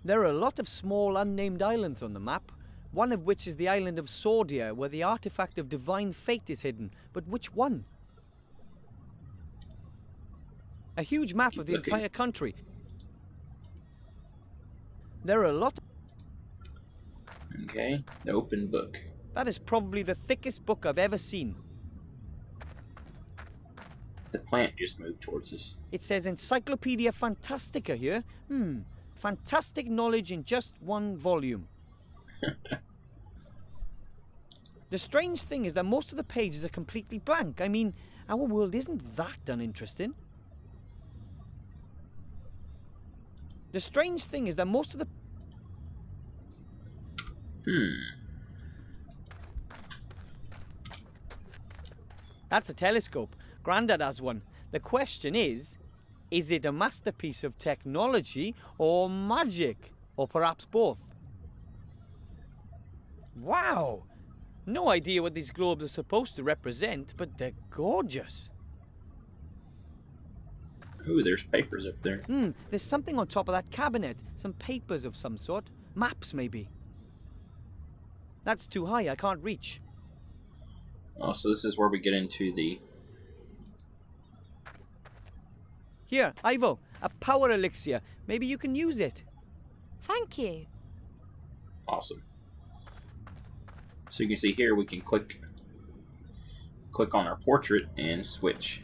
There are a lot of small unnamed islands on the map, one of which is the island of Sordia, where the artifact of divine fate is hidden. But which one? A huge map of the entire country. There are a lot... Okay, the open book. That is probably the thickest book I've ever seen. The plant just moved towards us. It says Encyclopedia Fantastica here. Fantastic knowledge in just one volume. The strange thing is that most of the pages are completely blank. I mean, our world isn't that uninteresting. The strange thing is that most of the... That's a telescope. Grandad has one. The question is it a masterpiece of technology or magic? Or perhaps both? Wow! No idea what these globes are supposed to represent, but they're gorgeous. Ooh, there's papers up there. There's something on top of that cabinet. Some papers of some sort. Maps, maybe. That's too high. I can't reach. Oh, so this is where we get into the... Here, Ivo. A power elixir. Maybe you can use it. Thank you. Awesome. So you can see here we can click on our portrait and switch.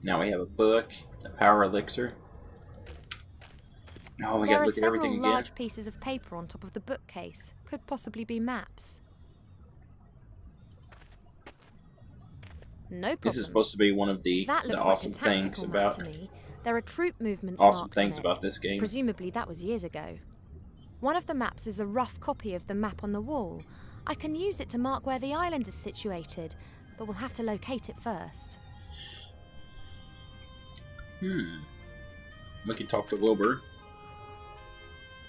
Now we have a book, a power elixir. Oh, we gotta look at everything again. There are several large pieces of paper on top of the bookcase. Could possibly be maps. No problem. This is supposed to be one of the awesome things about there are troop movements about this game. Presumably that was years ago. One of the maps is a rough copy of the map on the wall. I can use it to mark where the island is situated, but we'll have to locate it first. We can talk to Wilbur.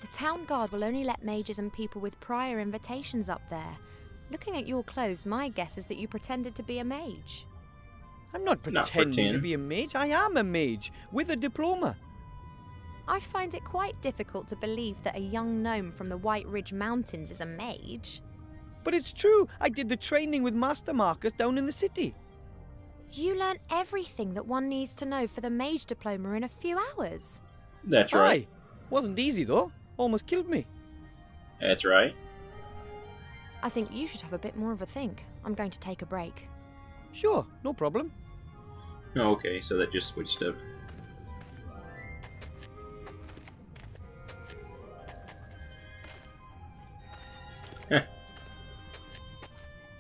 The town guard will only let mages and people with prior invitations up there. Looking at your clothes, my guess is that you pretended to be a mage. I'm not pretending to be a mage. I am a mage, with a diploma. I find it quite difficult to believe that a young gnome from the White Ridge Mountains is a mage. But it's true. I did the training with Master Marcus down in the city. You learn everything that one needs to know for the mage diploma in a few hours. That's right. Wasn't easy though. Almost killed me. That's right. I think you should have a bit more of a think. I'm going to take a break. Sure, no problem. Oh, okay, so that just switched up.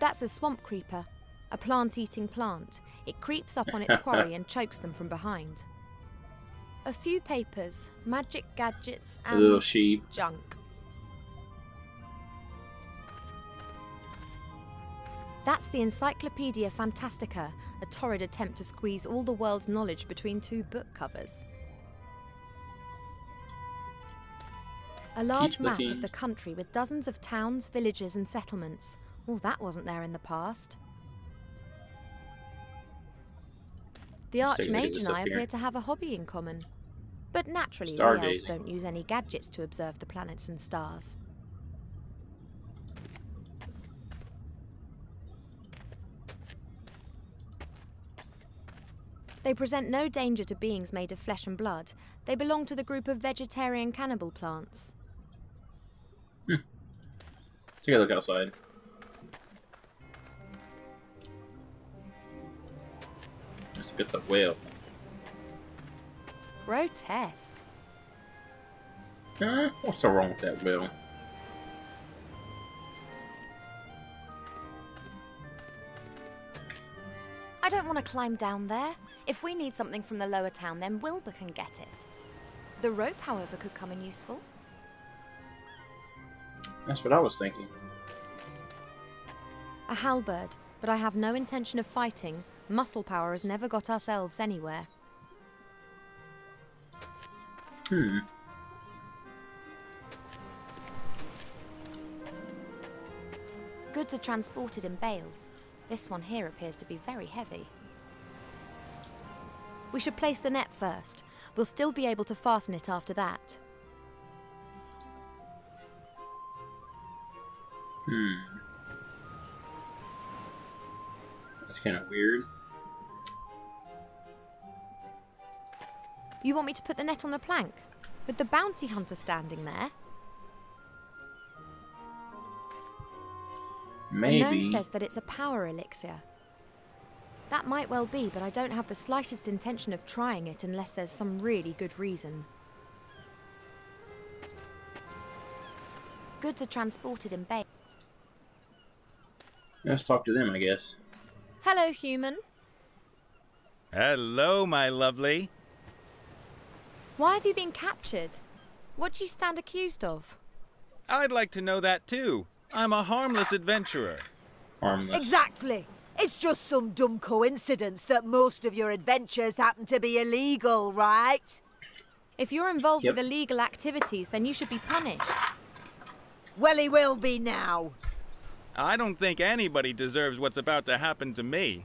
That's a swamp creeper, a plant-eating plant. It creeps up on its quarry and chokes them from behind. A few papers, magic gadgets, and a little sheep. Junk. That's the Encyclopedia Fantastica, a torrid attempt to squeeze all the world's knowledge between two book covers. A large map of the country with dozens of towns, villages and settlements. Well, that wasn't there in the past. The Archmage and I appear to have a hobby in common. But naturally, we elves don't use any gadgets to observe the planets and stars. They present no danger to beings made of flesh and blood. They belong to the group of vegetarian cannibal plants. Let's take a look outside. Let's look at the whale. Grotesque. What's so wrong with that whale? I don't want to climb down there. If we need something from the lower town, then Wilbur can get it. The rope, however, could come in useful. That's what I was thinking. A halberd, but I have no intention of fighting. Muscle power has never got us elves anywhere. Goods are transported in bales. This one here appears to be very heavy. We should place the net first. We'll still be able to fasten it after that. That's kind of weird. You want me to put the net on the plank? With the bounty hunter standing there? Maybe. The gnome says that it's a power elixir. That might well be, but I don't have the slightest intention of trying it unless there's some really good reason. Goods are transported in bay. Let's talk to them, I guess. Hello, human. Hello, my lovely. Why have you been captured? What do you stand accused of? I'd like to know that too. I'm a harmless adventurer. Harmless. Exactly. It's just some dumb coincidence that most of your adventures happen to be illegal, right? If you're involved with illegal activities, then you should be punished. Well, he will be now. I don't think anybody deserves what's about to happen to me.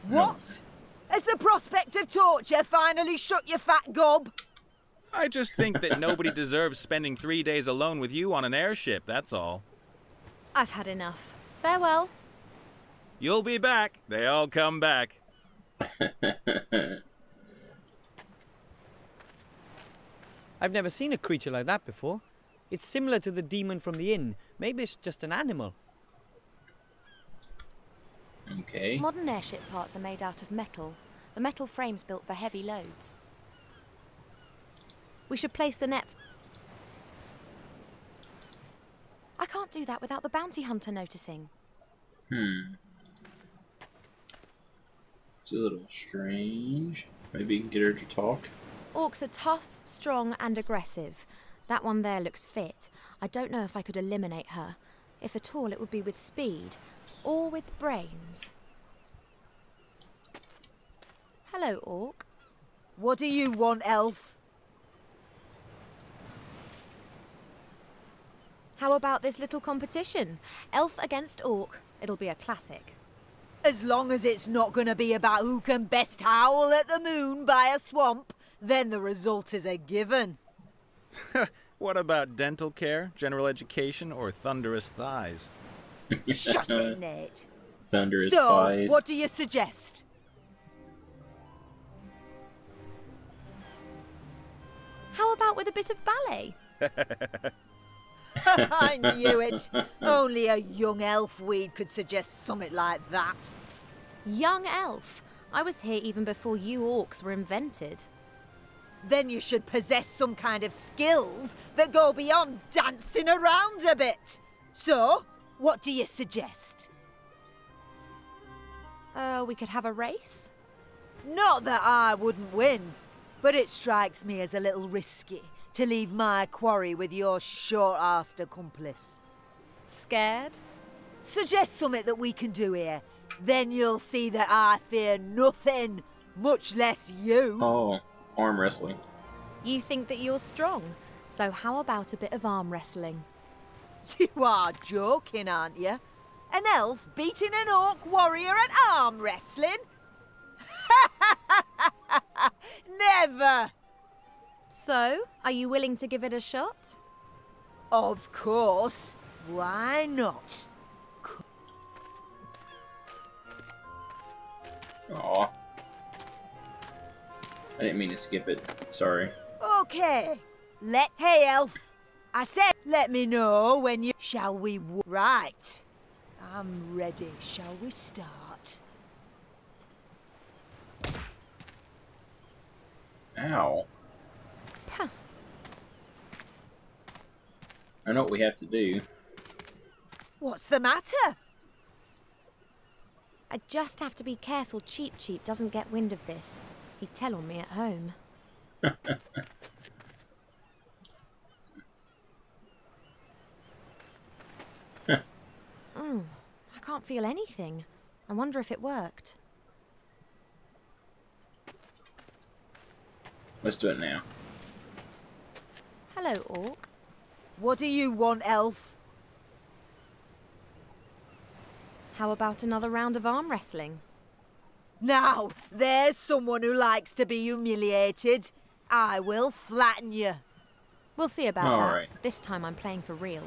What? Has the prospect of torture finally shook your fat gob? I just think that nobody deserves spending 3 days alone with you on an airship, that's all. I've had enough. Farewell. You'll be back. They all come back. I've never seen a creature like that before. It's similar to the demon from the inn. Maybe it's just an animal. Okay. Modern airship parts are made out of metal. The metal frame's built for heavy loads. We should place the net. I can't do that without the bounty hunter noticing. It's a little strange. Maybe you can get her to talk. Orcs are tough, strong and aggressive. That one there looks fit. I don't know if I could eliminate her. If at all, it would be with speed. Or with brains. Hello, Orc. What do you want, elf? How about this little competition? Elf against Orc. It'll be a classic. As long as it's not going to be about who can best howl at the moon by a swamp, then the result is a given. What about dental care, general education, or thunderous thighs? Shut it, Nate. Thunderous So, thighs. what do you suggest? How about with a bit of ballet? I knew it. Only a young elf weed could suggest something like that. Young elf. I was here even before you orcs were invented. Then you should possess some kind of skills that go beyond dancing around a bit. So, what do you suggest? We could have a race? Not that I wouldn't win, but it strikes me as a little risky to leave my quarry with your short-arsed accomplice. Scared? Suggest something that we can do here. Then you'll see that I fear nothing, much less you. Oh, arm wrestling. You think that you're strong, so how about a bit of arm wrestling? You are joking, aren't you? An elf beating an orc warrior at arm wrestling? Never! So, are you willing to give it a shot? Of course. Why not? Aw. I didn't mean to skip it. Sorry. Okay. Hey, elf. I said let me know when you... Shall we... Right. I'm ready. Shall we start? Ow. Puh. I know what we have to do. What's the matter? I just have to be careful Cheap Cheap doesn't get wind of this. He'd tell on me at home. I can't feel anything. I wonder if it worked. Let's do it now. Hello, Orc. What do you want, elf? How about another round of arm wrestling? Now, there's someone who likes to be humiliated. I will flatten you. We'll see about All that. right. This time I'm playing for real.